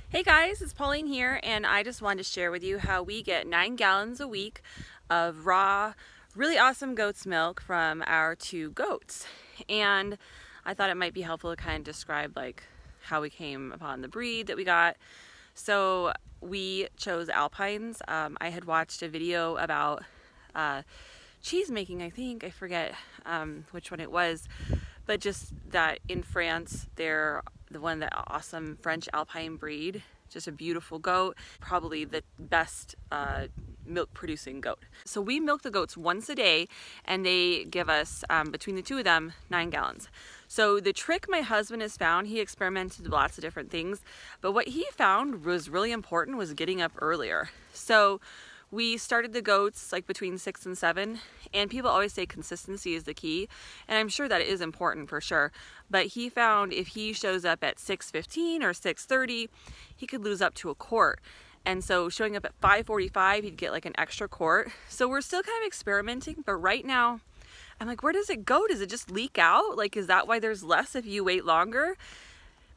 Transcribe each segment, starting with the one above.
Hey guys, it's Pauline here, and I just wanted to share with you how we get 9 gallons a week of raw, really awesome goat's milk from our 2 goats. And I thought it might be helpful to kind of describe like how we came upon the breed that we got. So we chose Alpines. I had watched a video about cheese making, I forget which one it was, but just that in France they're that awesome French Alpine breed, just a beautiful goat, probably the best milk producing goat. So we milk the goats once a day, and they give us between the 2 of them 9 gallons. So the trick my husband has found, he experimented with lots of different things, but what he found was really important was getting up earlier. So we started the goats like between 6 and 7, and people always say consistency is the key, and I'm sure that is important for sure, but he found if he shows up at 6:15 or 6:30, he could lose up to a quart. And so showing up at 5:45, he'd get like an extra quart. So we're still kind of experimenting, but right now I'm like, where does it go? Does it just leak out? Like, is that why there's less if you wait longer?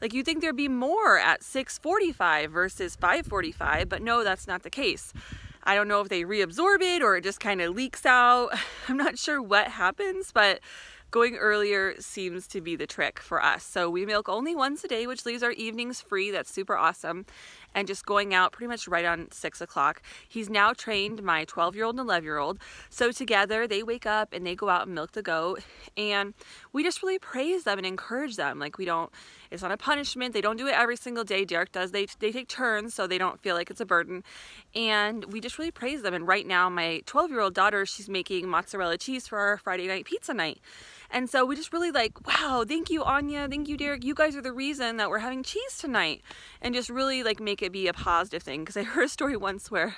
Like, you think there'd be more at 6:45 versus 5:45, but no, that's not the case. I don't know if they reabsorb it or it just kind of leaks out. I'm not sure what happens, but going earlier seems to be the trick for us. So we milk only once a day, which leaves our evenings free. That's super awesome. And just going out pretty much right on 6 o'clock. He's now trained my 12-year-old and 11-year-old. So together they wake up and they go out and milk the goat. And we just really praise them and encourage them. Like, it's not a punishment. They don't do it every single day. Derek does. They take turns so they don't feel like it's a burden. And we just really praise them. And right now my 12-year-old daughter, she's making mozzarella cheese for our Friday night pizza night. And so we just really like, wow, thank you, Anya, thank you, Derek. You guys are the reason that we're having cheese tonight. And just really like make it be a positive thing. Because I heard a story once where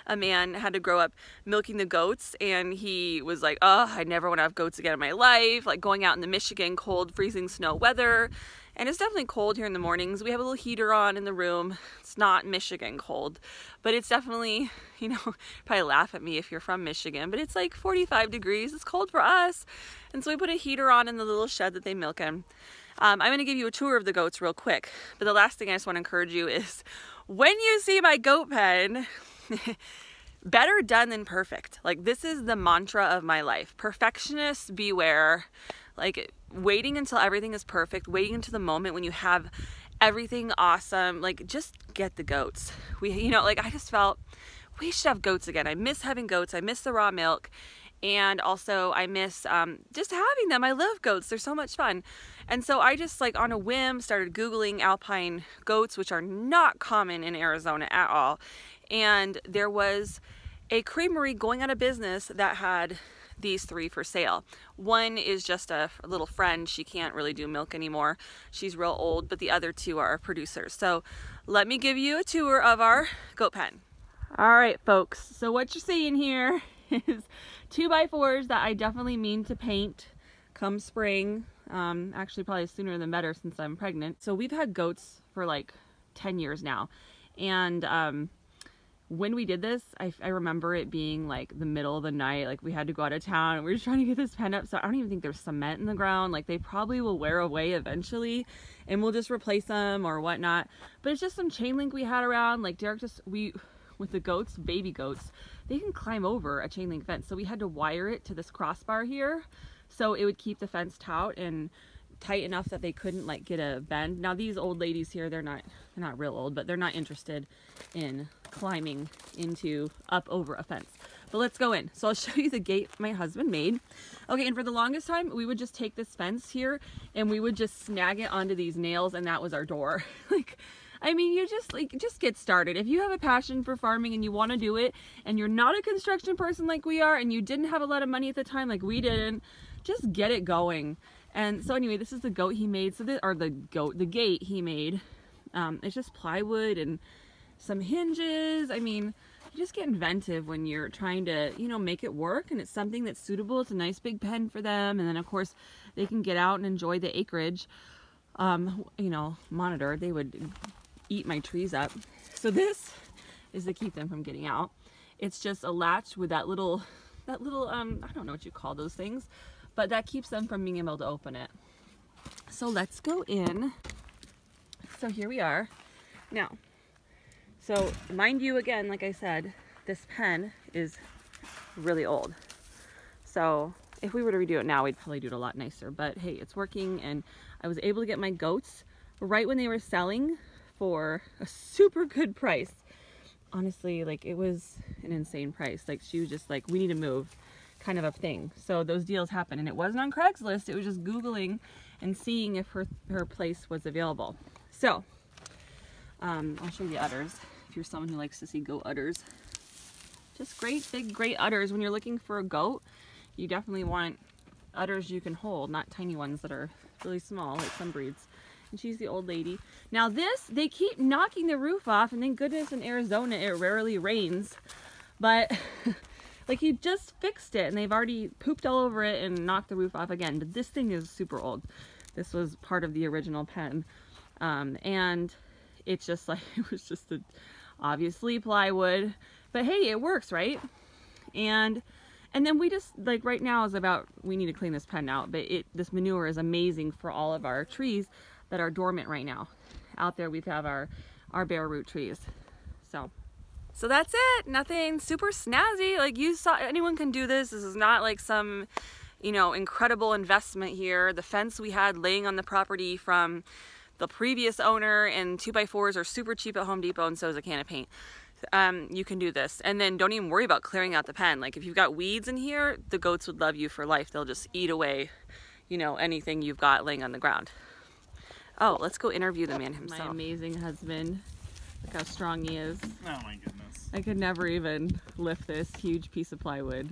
a man had to grow up milking the goats, and he was like, oh, I never want to have goats again in my life. Like going out in the Michigan cold, freezing snow weather. And it's definitely cold here in the mornings. We have a little heater on in the room. It's not Michigan cold, but it's definitely, probably laugh at me if you're from Michigan, but it's like 45 degrees. It's cold for us. And so we put a heater on in the little shed that they milk in. I'm going to give you a tour of the goats real quick, but the last thing I just want to encourage you is when you see my goat pen, better done than perfect. Like, this is the mantra of my life. Perfectionists beware. Like, waiting until everything is perfect, waiting until the moment when you have everything awesome, like, just get the goats. I just felt we should have goats again. I miss having goats. I miss the raw milk. And also I miss just having them. I love goats. They're so much fun. And so I just, like, on a whim started Googling Alpine goats, which are not common in Arizona at all. And there was a creamery going out of business that had these 3 for sale. One is just a little friend. She can't really do milk anymore. She's real old, but the other 2 are producers. So let me give you a tour of our goat pen. All right, folks. So what you're seeing here is 2x4s that I definitely mean to paint come spring. Actually probably sooner than better since I'm pregnant. So we've had goats for like 10 years now. And when we did this, I remember it being like the middle of the night, like we had to go out of town and we were just trying to get this pen up. So I don't even think there's cement in the ground. Like, they probably will wear away eventually and we'll just replace them or whatnot. But it's just some chain link we had around. Like, Derek with the goats, baby goats, they can climb over a chain link fence. So we had to wire it to this crossbar here so it would keep the fence taut and tight enough that they couldn't like get a bend. Now these old ladies here, they're not real old, but they're not interested in climbing up over a fence. But let's go in. So I'll show you the gate my husband made. Okay, and for the longest time, we would just take this fence here and we would just snag it onto these nails, and that was our door. I mean, you just get started. If you have a passion for farming and you want to do it, and you're not a construction person like we are, and you didn't have a lot of money at the time like we didn't, just get it going. And so anyway, this is the goat he made. So the gate he made. It's just plywood and some hinges. I mean, you just get inventive when you're trying to, make it work, and it's something that's suitable. It's a nice big pen for them, and then of course they can get out and enjoy the acreage. Monitor. They would eat my trees up. So this is to keep them from getting out. It's just a latch with that little I don't know what you call those things, but that keeps them from being able to open it. So let's go in. So here we are. Now, So mind you, again, like I said, this pen is really old. So if we were to redo it now, we'd probably do it a lot nicer. But hey, it's working, and I was able to get my goats right when they were selling for a super good price. Honestly, like, it was an insane price. Like, she was just like, we need to move, kind of a thing. So those deals happen, and it wasn't on Craigslist. It was just Googling and seeing if her place was available. So I'll show you the udders if you're someone who likes to see goat udders. Just great big great udders. When you're looking for a goat, you definitely want udders you can hold, not tiny ones that are really small like some breeds. And she's the old lady. Now this, they keep knocking the roof off, and thank goodness in Arizona it rarely rains, but like, he just fixed it and they've already pooped all over it and knocked the roof off again. But this thing is super old. This was part of the original pen, and it's just like, it was just obviously plywood, but hey, it works, right? And then we just, like, right now is about, we need to clean this pen out, but this manure is amazing for all of our trees that are dormant right now. Out there we have our bare root trees. So that's it. Nothing super snazzy. Like, you saw, anyone can do this. This is not like some, you know, incredible investment here. The fence we had laying on the property from the previous owner, and 2x4s are super cheap at Home Depot, and so is a can of paint. You can do this, and then don't even worry about clearing out the pen. Like, if you've got weeds in here, the goats would love you for life. They'll just eat away, you know, anything you've got laying on the ground. Oh, let's go interview the man himself. My amazing husband. Look how strong he is. Oh my goodness. I could never even lift this huge piece of plywood.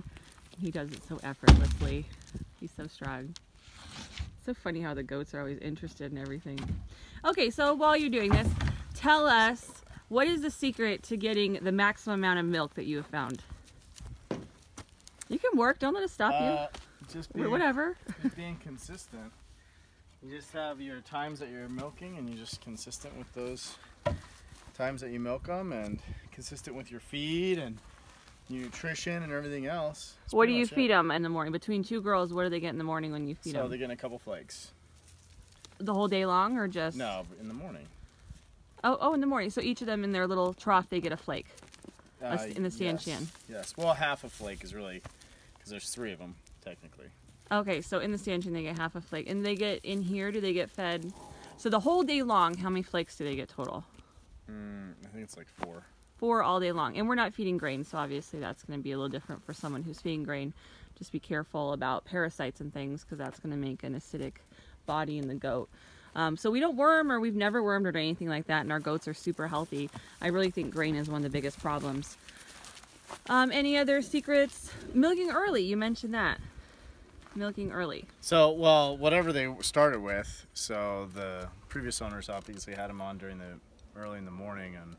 He does it so effortlessly. He's so strong. It's so funny how the goats are always interested in everything. Okay, so while you're doing this, tell us, what is the secret to getting the maximum amount of milk that you have found? You can work, don't let us stop you. Just whatever. Just being consistent. You just have your times that you're milking, and you're just consistent with those times that you milk them, and consistent with your feed and nutrition and everything else. That's what do you feed them in the morning? Between two girls, what do they get in the morning when you feed them? So they're getting a couple flakes. The whole day long, or just? No, in the morning. Oh, in the morning. So each of them in their little trough, they get a flake in the stanchion. Yes. Well, half a flake is really, because there's 3 of them technically. Okay, so in the stanchion they get half a flake, and they get in here. Do they get fed? So the whole day long, how many flakes do they get total? I think it's like 4. 4 all day long, and we're not feeding grain, so obviously that's going to be a little different for someone who's feeding grain. Just be careful about parasites and things, because that's going to make an acidic body in the goat. So we don't worm, or we've never wormed or anything like that, and our goats are super healthy. I really think grain is one of the biggest problems. Any other secrets? Milking early, you mentioned that. Milking early. So, well, whatever they started with, so the previous owners obviously had them on during early in the morning, and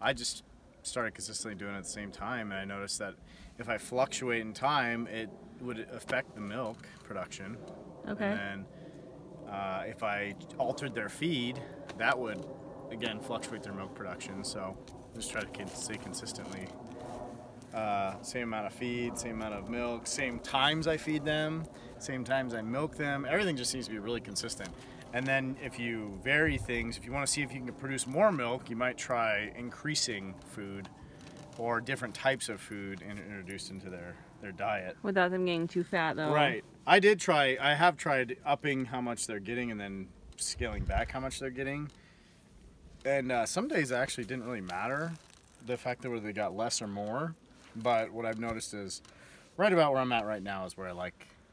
I just started consistently doing it at the same time, and I noticed that if I fluctuate in time, it would affect the milk production. Okay. And then if I altered their feed, that would, again, fluctuate their milk production. So just try to stay consistently. Same amount of feed, same amount of milk, same times I feed them, same times I milk them. Everything just needs to be really consistent. And then if you vary things, if you want to see if you can produce more milk, you might try increasing food or different types of food introduced into their diet. Without them getting too fat, though. Right. I have tried upping how much they're getting and then scaling back how much they're getting. And some days it actually didn't really matter, the fact that whether they got less or more. But what I've noticed is right about where I'm at right now is where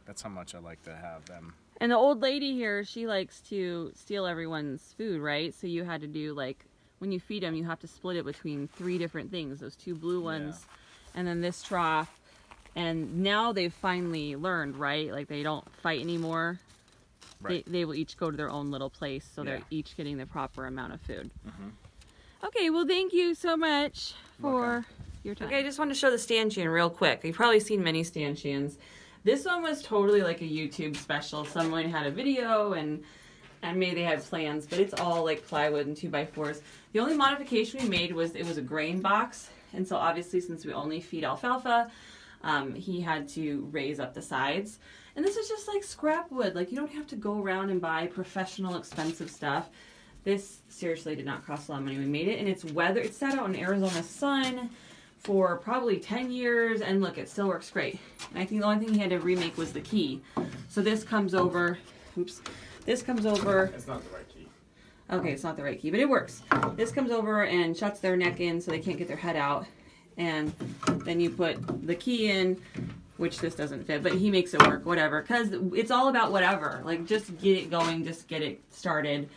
that's how much I like to have them. And the old lady here, she likes to steal everyone's food, right? So you had to do, like, when you feed them, you have to split it between 3 different things. Those 2 blue ones, and then this trough. And now they've finally learned, right? Like, they don't fight anymore. Right. They will each go to their own little place, so they're each getting the proper amount of food. Mm-hmm. Okay, well, thank you so much for your time. Okay, I just wanted to show the stanchion real quick. You've probably seen many stanchions. This one was totally like a YouTube special. Someone had a video and maybe they had plans, but it's all like plywood and 2x4s. The only modification we made was it was a grain box, and so obviously since we only feed alfalfa, he had to raise up the sides. And this is just like scrap wood. Like, you don't have to go around and buy professional expensive stuff. This seriously did not cost a lot of money. We made it, and it's weather. It sat out in Arizona sun for probably 10 years, and look, it still works great. And I think the only thing he had to remake was the key. So this comes over, oops, this comes over. It's not the right key. Okay, it's not the right key, but it works. This comes over and shuts their neck in so they can't get their head out. And then you put the key in, which this doesn't fit, but he makes it work, whatever. Because it's all about whatever. Like, just get it going, just get it started.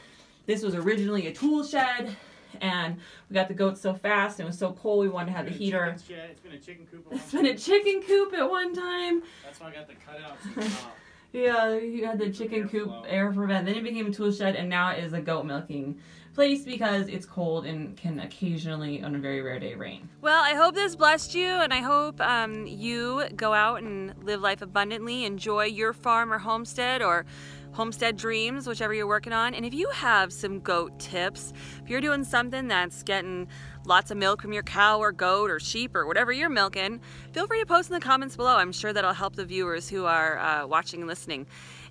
This was originally a tool shed, and we got the goats so fast, and it was so cold, we wanted to have the heater. It's been a chicken coop. It's been a chicken coop at one time. That's why I got the cutouts in the top. Yeah, you had the chicken coop air prevent. Then it became a tool shed, and now it is a goat milking place because it's cold and can occasionally, on a very rare day, rain. Well, I hope this blessed you, and I hope you go out and live life abundantly, enjoy your farm or homestead or homestead dreams, whichever you're working on. And if you have some goat tips, if you're doing something that's getting lots of milk from your cow or goat or sheep or whatever you're milking, feel free to post in the comments below. I'm sure that'll help the viewers who are watching and listening.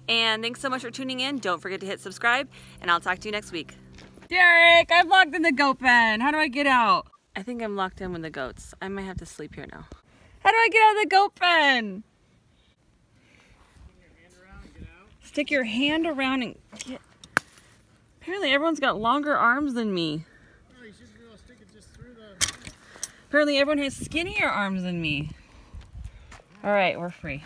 And thanks so much for tuning in. Don't forget to hit subscribe, and I'll talk to you next week. Derek, I'm locked in the goat pen. How do I get out? I think I'm locked in with the goats. I might have to sleep here now. How do I get out of the goat pen? Stick your hand around and get... Apparently everyone's got longer arms than me. Oh, you should be able to stick it just through the... Apparently everyone has skinnier arms than me. All right, we're free.